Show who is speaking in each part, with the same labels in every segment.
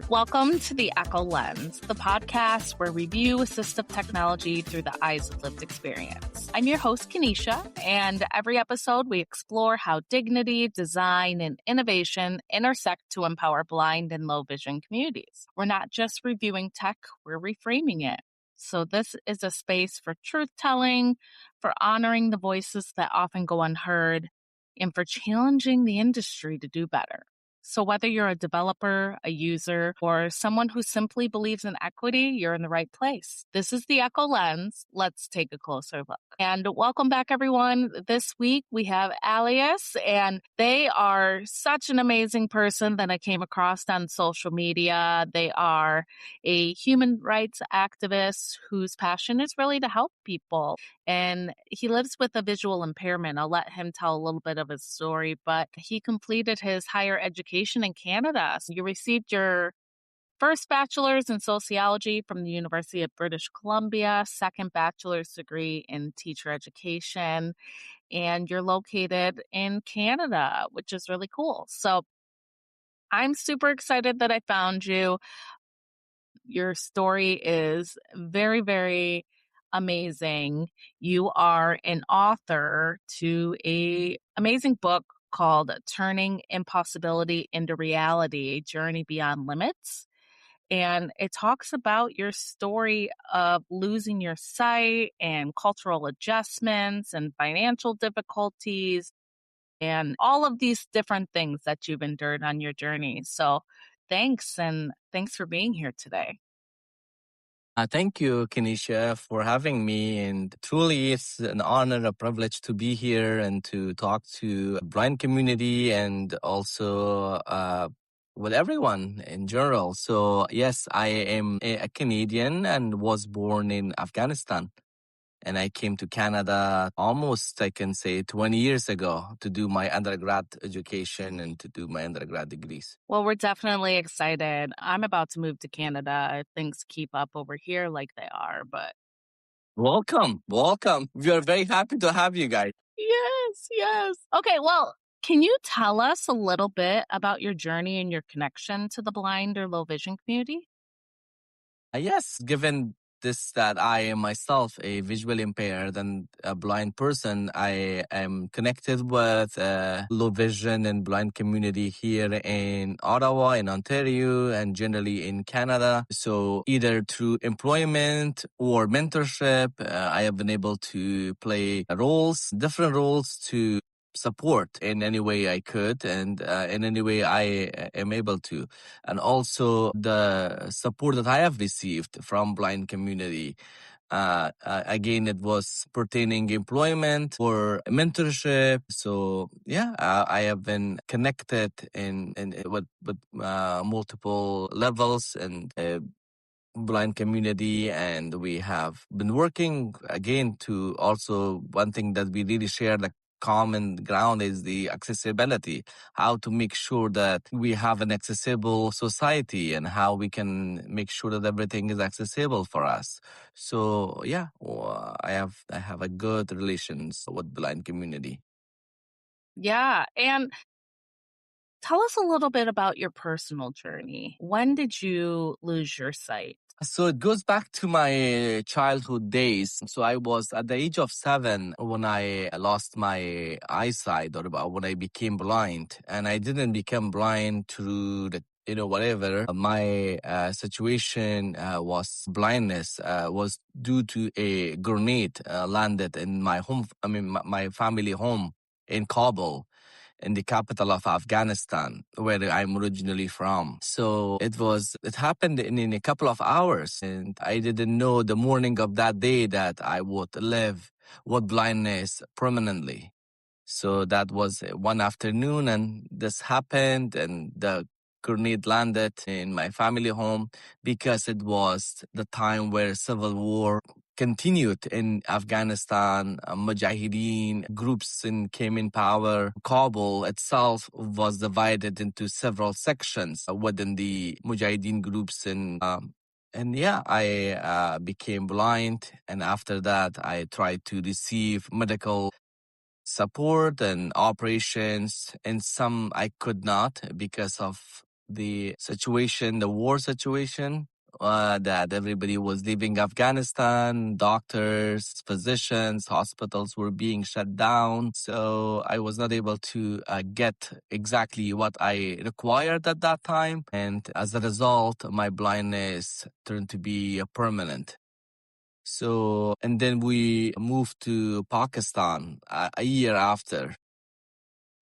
Speaker 1: Welcome to the EKO Lens, the podcast where we view assistive technology through the eyes of lived experience. I'm your host, Kenisha, and every episode we explore how dignity, design, and innovation intersect to empower blind and low vision communities. We're not just reviewing tech, we're reframing it. So this is a space for truth-telling, for honoring the voices that often go unheard, and for challenging the industry to do better. So whether you're a developer, a user, or someone who simply believes in equity, you're in the right place. This is the EKO Lens. Let's take a closer look. And welcome back, everyone. This week we have Alyas, and they are such an amazing person that I came across on social media. They are a human rights activist whose passion is really to help people. And he lives with a visual impairment. I'll let him tell a little bit of his story, but he completed his higher education in Canada. So you received your first bachelor's in sociology from the University of British Columbia, second bachelor's degree in teacher education, and you're located in Canada, which is really cool. So I'm super excited that I found you. Your story is very, very amazing. You are an author to an amazing book called Turning Impossibility into Reality, A Journey Beyond Limits. And it talks about your story of losing your sight and cultural adjustments and financial difficulties and all of these different things that you've endured on your journey. So thanks, and thanks for being here today.
Speaker 2: Thank you, Kenisha, for having me. And truly, it's an honor, a privilege to be here and to talk to the blind community and also with everyone in general. So, yes, I am a Canadian and was born in Afghanistan. And I came to Canada almost, I can say, 20 years ago to do my undergrad education and to do my undergrad degrees.
Speaker 1: Well, we're definitely excited. I'm about to move to Canada if things keep up over here like they are, but
Speaker 2: Welcome. We are very happy to have you guys.
Speaker 1: yes. Okay, well, can you tell us a little bit about your journey and your connection to the blind or low vision community?
Speaker 2: Yes, given this that I am myself a visually impaired and a blind person, I am connected with low vision and blind community here in Ottawa, in Ontario, and generally in Canada. So either through employment or mentorship, I have been able to play different roles to support in any way I could and in any way I am able to. And also the support that I have received from blind community. Again, it was pertaining employment or mentorship. So yeah, I have been connected with multiple levels and blind community, and we have been working again to also one thing that we really share the common ground is the accessibility, how to make sure that we have an accessible society and how we can make sure that everything is accessible for us. So yeah, I have a good relations with blind community.
Speaker 1: Yeah, and tell us a little bit about your personal journey. When did you lose your sight?
Speaker 2: So it goes back to my childhood days. So I was at the age of 7 when I lost my eyesight or when I became blind. And I didn't become blind through the whatever. My situation was blindness was due to a grenade landed in my home. My family home in Kabul, in the capital of Afghanistan, where I'm originally from. So it happened in a couple of hours. And I didn't know the morning of that day that I would live with blindness permanently. So that was one afternoon and this happened and the grenade landed in my family home because it was the time where civil war continued in Afghanistan. Mujahideen groups came in power. Kabul itself was divided into several sections within the Mujahideen groups and yeah, I became blind. And after that, I tried to receive medical support and operations. And some I could not because of the situation, the war situation, that everybody was leaving Afghanistan, doctors, physicians, hospitals were being shut down. So I was not able to get exactly what I required at that time. And as a result, my blindness turned to be permanent. So, and then we moved to Pakistan a year after.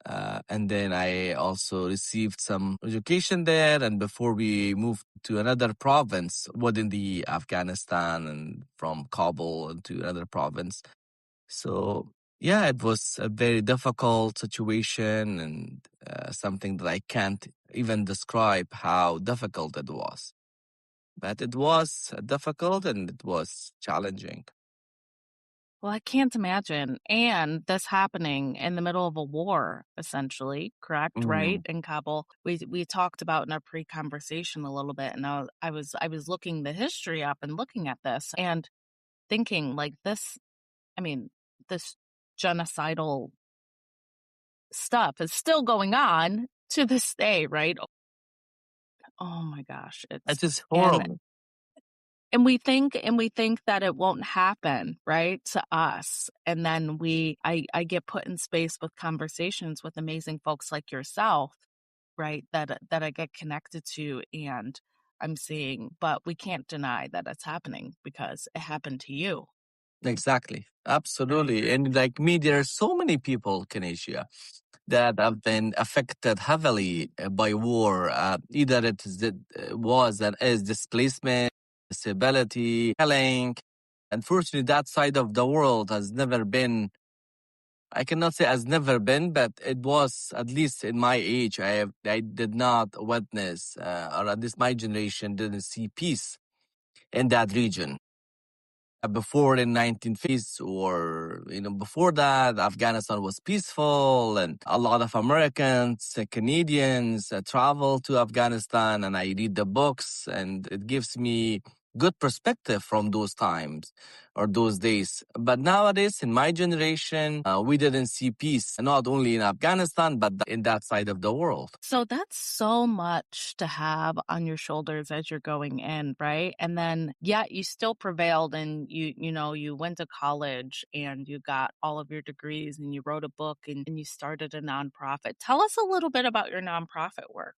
Speaker 2: And then I also received some education there. And before we moved to another province within the Afghanistan and from Kabul into another province. So yeah, it was a very difficult situation and something that I can't even describe how difficult it was. But it was difficult and it was challenging.
Speaker 1: Well, I can't imagine. And this happening in the middle of a war, essentially, correct? Right? In Kabul. We talked about in our pre-conversation a little bit, and I was looking the history up and looking at this and thinking like this, I mean, this genocidal stuff is still going on to this day, right? Oh my gosh.
Speaker 2: It's just horrible.
Speaker 1: And we think that it won't happen, right, to us. And then I get put in space with conversations with amazing folks like yourself, right, that I get connected to and I'm seeing, but we can't deny that it's happening because it happened to you.
Speaker 2: Exactly. Absolutely. And like me, there are so many people, Kenisha, that have been affected heavily by war. Either was and is displacement, disability, killing. Unfortunately, that side of the world has never been, I cannot say has never been, but it was, at least in my age, I did not witness, or at least my generation didn't see peace in that region. Before in 1950s or before that, Afghanistan was peaceful and a lot of Americans, Canadians travel to Afghanistan, and I read the books and it gives me good perspective from those times or those days. But nowadays, in my generation, we didn't see peace, not only in Afghanistan, but in that side of the world.
Speaker 1: So that's so much to have on your shoulders as you're going in, right? And then, yeah, you still prevailed and you went to college and you got all of your degrees and you wrote a book and you started a nonprofit. Tell us a little bit about your nonprofit work.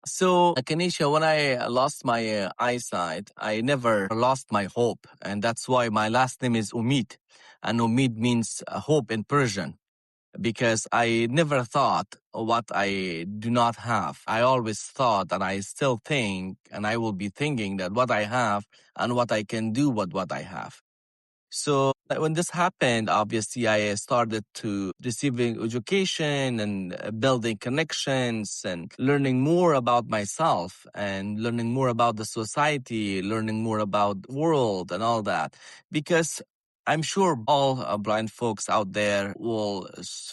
Speaker 2: So, Kenisha, when I lost my eyesight, I never lost my hope. And that's why my last name is Omeed. And Omeed means hope in Persian. Because I never thought what I do not have. I always thought, and I still think, and I will be thinking that what I have and what I can do with what I have. So when this happened, obviously I started to receiving education and building connections and learning more about myself and learning more about the society, learning more about the world and all that. Because I'm sure all blind folks out there will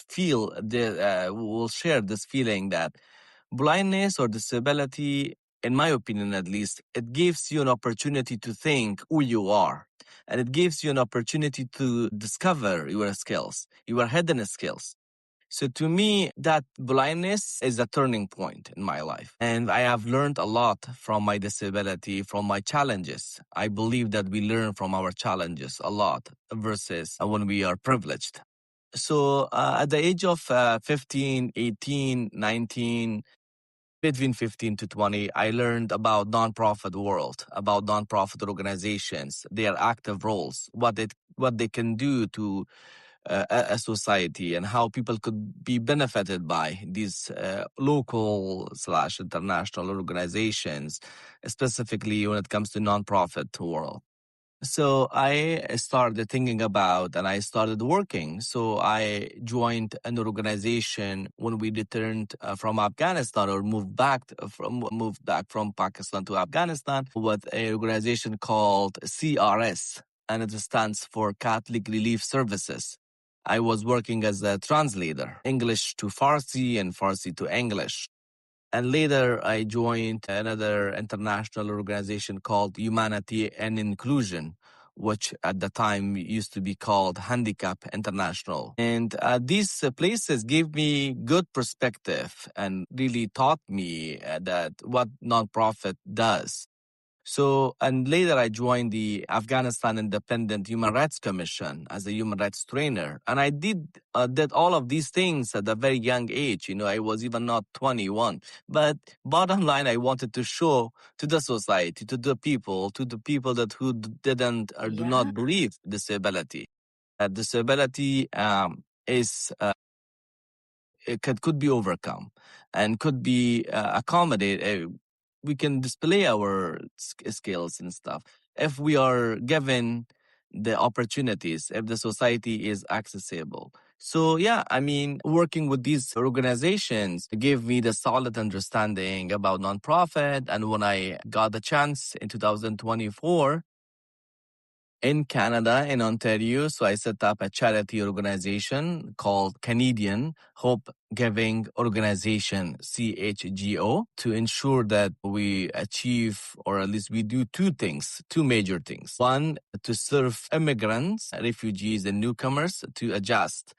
Speaker 2: will share this feeling that blindness or disability, in my opinion at least, it gives you an opportunity to think who you are. And it gives you an opportunity to discover your skills, your hidden skills. So to me, that blindness is a turning point in my life. And I have learned a lot from my disability, from my challenges. I believe that we learn from our challenges a lot versus when we are privileged. So at the age of 15, 18, 19, between 15 to 20, I learned about nonprofit world, about nonprofit organizations, their active roles, what they can do to a society, and how people could be benefited by these local/international organizations, specifically when it comes to nonprofit world. So I started thinking about and I started working. So I joined an organization when we returned from Afghanistan, or moved back from Pakistan to Afghanistan, with an organization called CRS, and it stands for Catholic Relief Services. I was working as a translator, English to Farsi and Farsi to English. And later, I joined another international organization called Humanity and Inclusion, which at the time used to be called Handicap International. And these places gave me good perspective and really taught me that what nonprofit does. So, and later I joined the Afghanistan Independent Human Rights Commission as a human rights trainer. And I did all of these things at a very young age. I was even not 21. But bottom line, I wanted to show to the society, to the people that who didn't or do not believe disability. Disability is it could be overcome and could be accommodated. We can display our skills and stuff if we are given the opportunities, if the society is accessible. So yeah, I mean, working with these organizations gave me the solid understanding about nonprofit. And when I got the chance in 2024 in Canada, in Ontario. So I set up a charity organization called Canadian Hope Giving Organization, CHGO, to ensure that we achieve, or at least we do two major things. One, to serve immigrants, refugees, and newcomers to adjust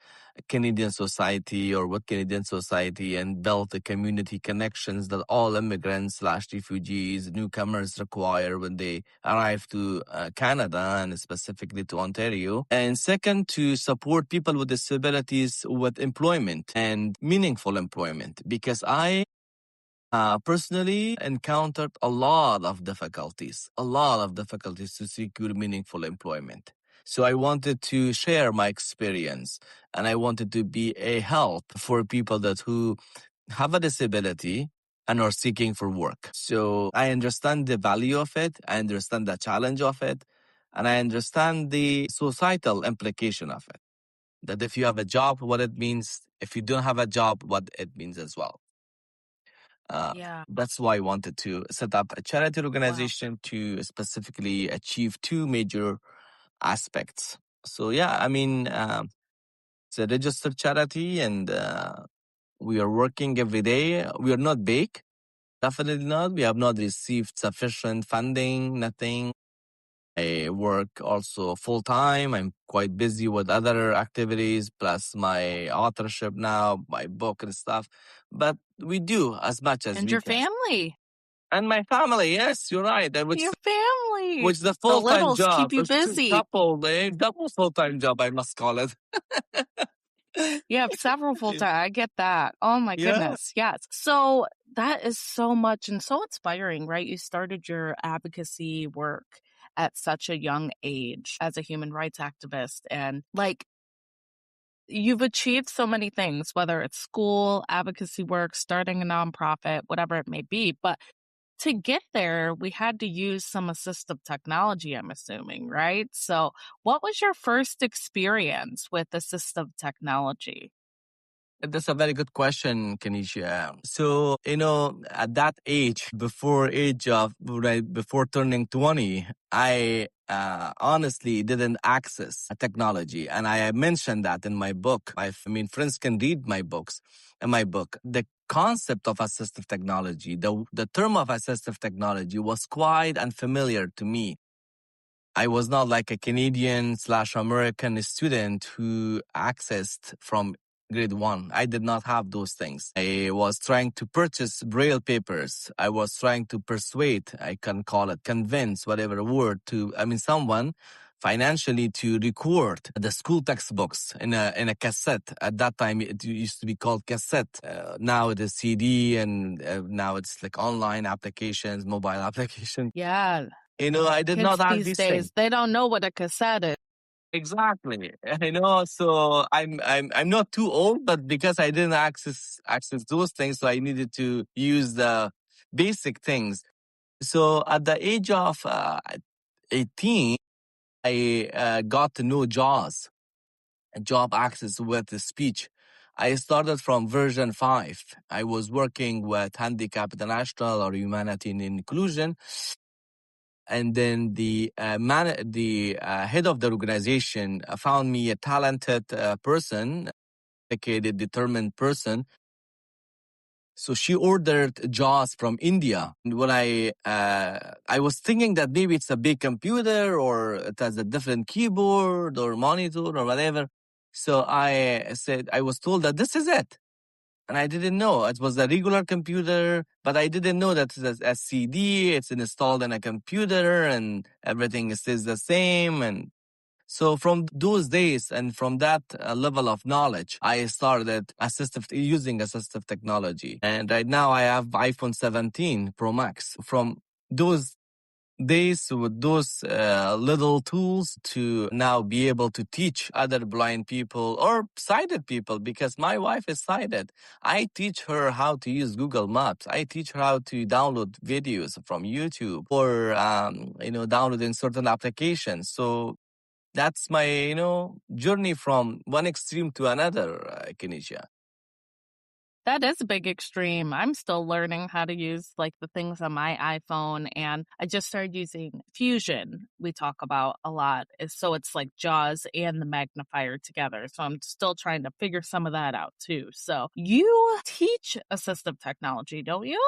Speaker 2: Canadian society or what Canadian society and build the community connections that all immigrants/refugees, newcomers require when they arrive to Canada and specifically to Ontario. And second, to support people with disabilities with employment and meaningful employment, because I personally encountered a lot of difficulties to secure meaningful employment. So I wanted to share my experience and I wanted to be a help for people who have a disability and are seeking for work. So I understand the value of it. I understand the challenge of it. And I understand the societal implication of it. That if you have a job, what it means. If you don't have a job, what it means as well. That's why I wanted to set up a charity organization to specifically achieve two major aspects. So yeah, I mean, it's a registered charity and we are working every day. We are not big. Definitely not. We have not received sufficient funding, nothing. I work also full time. I'm quite busy with other activities, plus my authorship now, my book and stuff. But we do as much as
Speaker 1: And
Speaker 2: we
Speaker 1: your
Speaker 2: can.
Speaker 1: family.
Speaker 2: And my family, yes, you're right.
Speaker 1: Your family.
Speaker 2: Which the
Speaker 1: The
Speaker 2: full-time
Speaker 1: littles
Speaker 2: job.
Speaker 1: keep you busy.
Speaker 2: Double full-time job, I must call it.
Speaker 1: You have several full-time. I get that. Oh my goodness. Yes. So that is so much and so inspiring, right? You started your advocacy work at such a young age as a human rights activist. And you've achieved so many things, whether it's school, advocacy work, starting a nonprofit, whatever it may be. But to get there, we had to use some assistive technology, I'm assuming, right? So what was your first experience with assistive technology?
Speaker 2: That's a very good question, Kenisha. So, at that age, before turning 20, I honestly didn't access technology. And I mentioned that in my book. I mean, friends can read my books. In my book, the concept of assistive technology, the term of assistive technology was quite unfamiliar to me. I was not like a Canadian/American student who accessed from grade 1. I did not have those things. I was trying to purchase braille papers. I was trying to persuade, I can call it, convince, whatever word, someone financially to record the school textbooks in a cassette. At that time, it used to be called cassette. Now it is CD, and now it's like online applications, mobile applications.
Speaker 1: Yeah.
Speaker 2: I did not
Speaker 1: Kids
Speaker 2: have
Speaker 1: these
Speaker 2: these
Speaker 1: days,
Speaker 2: things.
Speaker 1: they don't know what a cassette is.
Speaker 2: Exactly. So I'm not too old, but because I didn't access those things, so I needed to use the basic things. So at the age of 18, I got to know JAWS, job access with the speech. I started from version 5. I was working with Handicap International or Humanity and Inclusion. And then the head of the organization found me a talented person, dedicated, determined person. So she ordered JAWS from India. And when I was thinking that maybe it's a big computer or it has a different keyboard or monitor or whatever. So I was told that this is it. And I didn't know. It was a regular computer, but I didn't know that it's a CD, it's installed in a computer and everything stays the same. And so from those days and from that level of knowledge, I started using assistive technology. And right now I have iPhone 17 Pro Max. From those days with those little tools to now be able to teach other blind people or sighted people, because my wife is sighted. I teach her how to use Google Maps. I teach her how to download videos from YouTube or, downloading certain applications. So that's my, journey from one extreme to another, Kenisha.
Speaker 1: That is a big extreme. I'm still learning how to use like the things on my iPhone, and I just started using Fusion. We talk about a lot. So it's like JAWS and the magnifier together. So I'm still trying to figure some of that out too. So you teach assistive technology, don't you?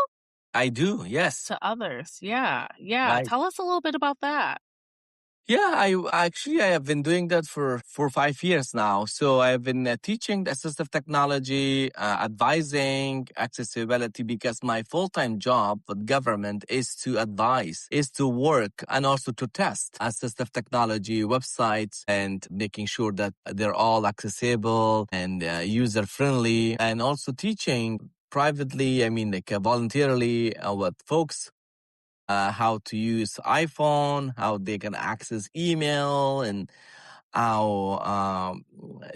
Speaker 2: I do, yes.
Speaker 1: To others. Yeah. Yeah.
Speaker 2: Right.
Speaker 1: Tell us a little bit about that.
Speaker 2: Yeah, I have been doing that for 5 years now. So I've been teaching the assistive technology, advising accessibility, because my full-time job with government is to advise, is to work and also to test assistive technology websites and making sure that they're all accessible and user-friendly, and also teaching privately, voluntarily with folks how to use iPhone, how they can access email, and how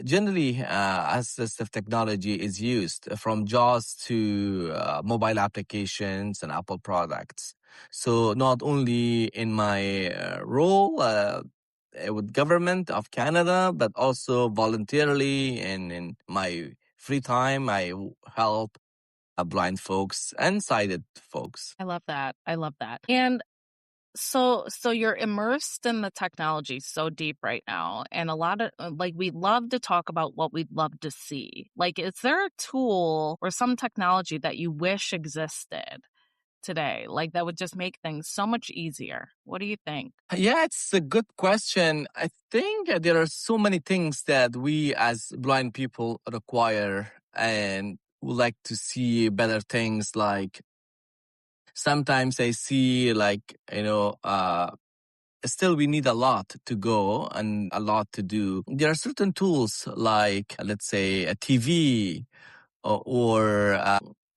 Speaker 2: generally assistive technology is used from JAWS to mobile applications and Apple products. So not only in my role with government of Canada, but also voluntarily and in my free time, I help blind folks and sighted folks.
Speaker 1: I love that. I love that. And so you're immersed in the technology so deep right now, and a lot of we love to talk about what we'd love to see. Like, is there a tool or some technology that you wish existed today, like that would just make things so much easier? What do you think?
Speaker 2: Yeah, it's a good question. I think there are so many things that we as blind people require and would like to see better things. Like sometimes I see still we need a lot to go and a lot to do. There are certain tools like, let's say, a TV or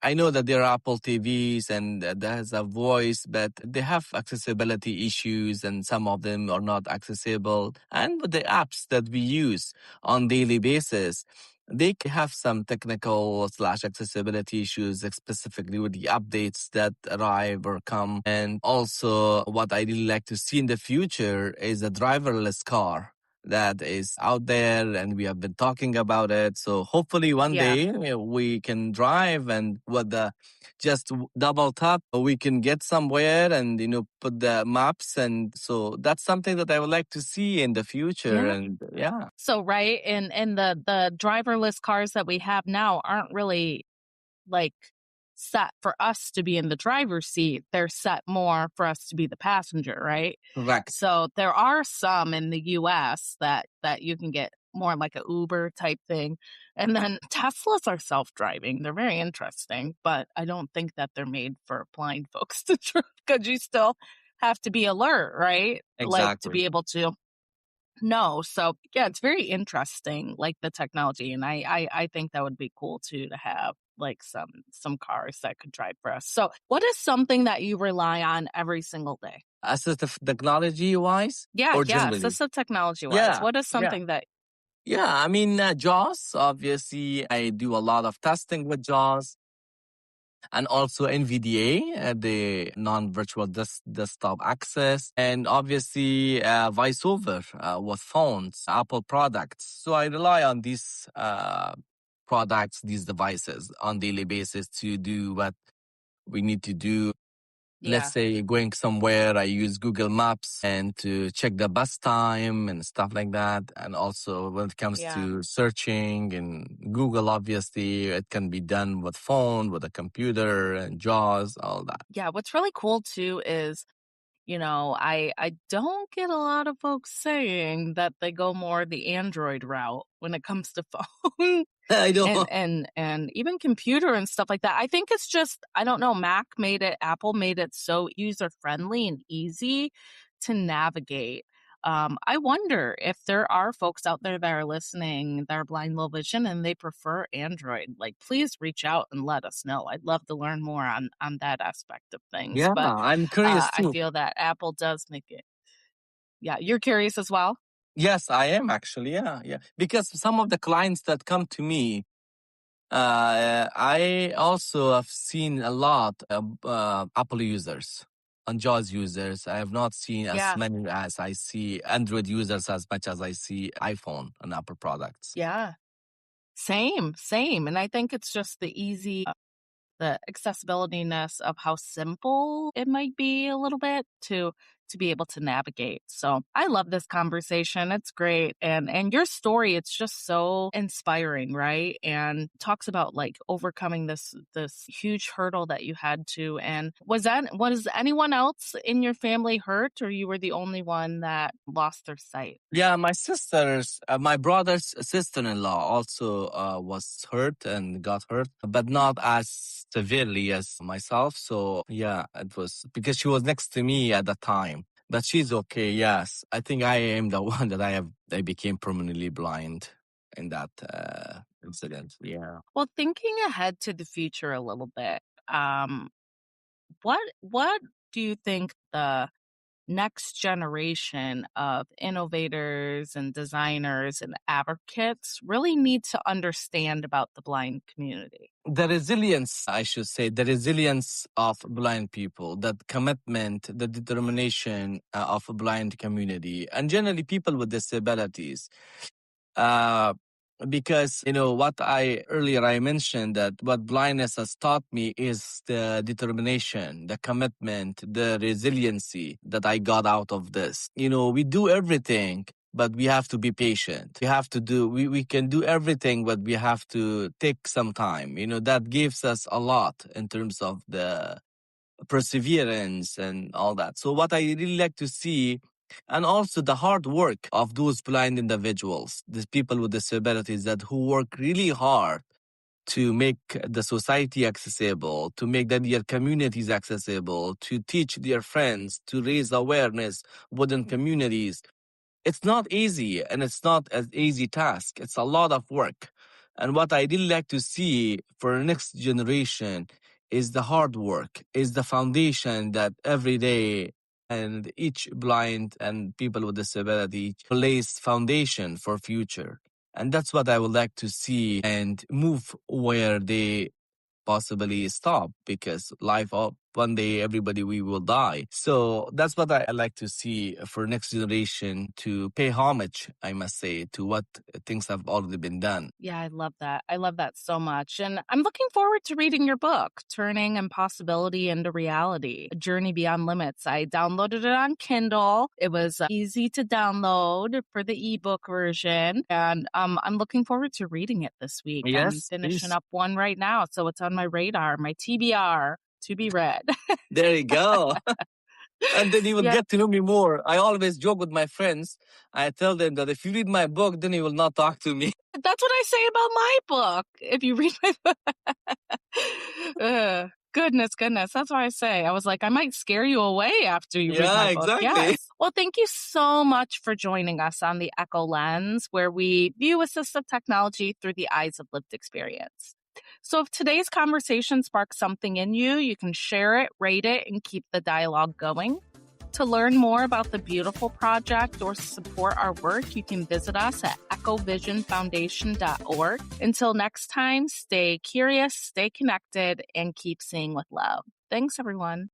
Speaker 2: I know that there are Apple TVs and that has a voice, but they have accessibility issues and some of them are not accessible. And with the apps that we use on daily basis, they have some technical / accessibility issues, specifically with the updates that arrive or come. And also what I really like to see in the future is a driverless car that is out there, and we have been talking about it. So hopefully one day we can drive, and with the just double tap, we can get somewhere and, put the maps. And so that's something that I would like to see in the future.
Speaker 1: Yeah.
Speaker 2: And yeah.
Speaker 1: So, right. And the driverless cars that we have now aren't really like set for us to be in the driver's seat. They're set more for us to be the passenger, right?
Speaker 2: Correct.
Speaker 1: So there are some in the US that you can get more like a Uber type thing. And then Teslas are self-driving. They're very interesting, but I don't think that they're made for blind folks to drive, because you still have to be alert, right? Like to
Speaker 2: Exactly.
Speaker 1: be able to know. So yeah, it's very interesting, like the technology. And I think that would be cool too, to have like some cars that could drive for us. So what is something that you rely on every single day?
Speaker 2: Assistive technology wise?
Speaker 1: Yeah,
Speaker 2: Or
Speaker 1: yeah.
Speaker 2: generally?
Speaker 1: Assistive technology wise. What is something that
Speaker 2: Yeah, JAWS, obviously, I do a lot of testing with JAWS. And also NVDA, the non-virtual desktop access, and obviously VoiceOver with phones, Apple products. So I rely on these products, these devices on daily basis to do what we need to do. let's say going somewhere, I use Google Maps and to check the bus time and stuff like that. And also when it comes to searching in Google, obviously it can be done with phone, with a computer and JAWS, all that.
Speaker 1: Yeah, what's really cool too is, I don't get a lot of folks saying that they go more the Android route when it comes to phone.
Speaker 2: I know.
Speaker 1: And even computer and stuff like that. I think it's just, I don't know, Apple made it so user friendly and easy to navigate. I wonder if there are folks out there that are listening that are blind, low vision, and they prefer Android. Like, please reach out and let us know. I'd love to learn more on that aspect of things.
Speaker 2: Yeah,
Speaker 1: But
Speaker 2: I'm curious
Speaker 1: I
Speaker 2: too.
Speaker 1: feel that Apple does make it. Yeah, you're curious as well?
Speaker 2: Yes, I am actually. Yeah. Because some of the clients that come to me, I also have seen a lot of Apple users and JAWS users. I have not seen as many as I see Android users as much as I see iPhone and Apple products.
Speaker 1: Yeah. Same. And I think it's just the accessibility-ness of how simple it might be a little bit to be able to navigate. So I love this conversation. It's great. And your story, it's just so inspiring, right? And talks about like overcoming this huge hurdle that you had to. And was anyone else in your family hurt, or you were the only one that lost their sight?
Speaker 2: Yeah, my brother's sister-in-law also was hurt and got hurt, but not as severely as myself. So yeah, it was because she was next to me at the time, but she's okay. Yes, I think I am the one that I became permanently blind in that incident. Yeah.
Speaker 1: Well, thinking ahead to the future a little bit, what do you think the next generation of innovators and designers and advocates really need to understand about the blind community?
Speaker 2: The resilience, I should say, the resilience of blind people, that commitment, the determination of a blind community, and generally people with disabilities. Uh, because what I mentioned, that what blindness has taught me is the determination, the commitment, the resiliency that I got out of this. We do everything, but we have to be patient. We can do everything, but we have to take some time. That gives us a lot in terms of the perseverance and all that. So what I really like to see, and also the hard work of those blind individuals, these people with disabilities who work really hard to make the society accessible, to make their communities accessible, to teach their friends, to raise awareness within communities. It's not easy, and it's not an easy task. It's a lot of work. And what I really like to see for the next generation is the hard work, is the foundation that every day and each blind and people with disability lays foundation for future. And that's what I would like to see and move where they possibly stop, because one day everybody we will die. So that's what I like to see for next generation, to pay homage, I must say, to what things have already been done.
Speaker 1: Yeah, I love that. I love that so much. And I'm looking forward to reading your book, Turning Impossibility into Reality, A Journey Beyond Limits. I downloaded it on Kindle. It was easy to download for the ebook version. And I'm looking forward to reading it this week.
Speaker 2: Yes,
Speaker 1: I'm finishing
Speaker 2: please.
Speaker 1: up one right now. So it's on my radar, my TBR, to be read.
Speaker 2: There you go. And then you will get to know me more. I always joke with my friends. I tell them that if you read my book, then you will not talk to me.
Speaker 1: That's what I say about my book. If you read my book. Goodness. That's what I say. I was like, I might scare you away after you read my book.
Speaker 2: Exactly.
Speaker 1: Yes. Well, thank you so much for joining us on the EKO Lens, where we view assistive technology through the eyes of lived experience. So if today's conversation sparks something in you, you can share it, rate it, and keep the dialogue going. To learn more about the beautiful project or support our work, you can visit us at echovisionfoundation.org. Until next time, stay curious, stay connected, and keep seeing with love. Thanks, everyone.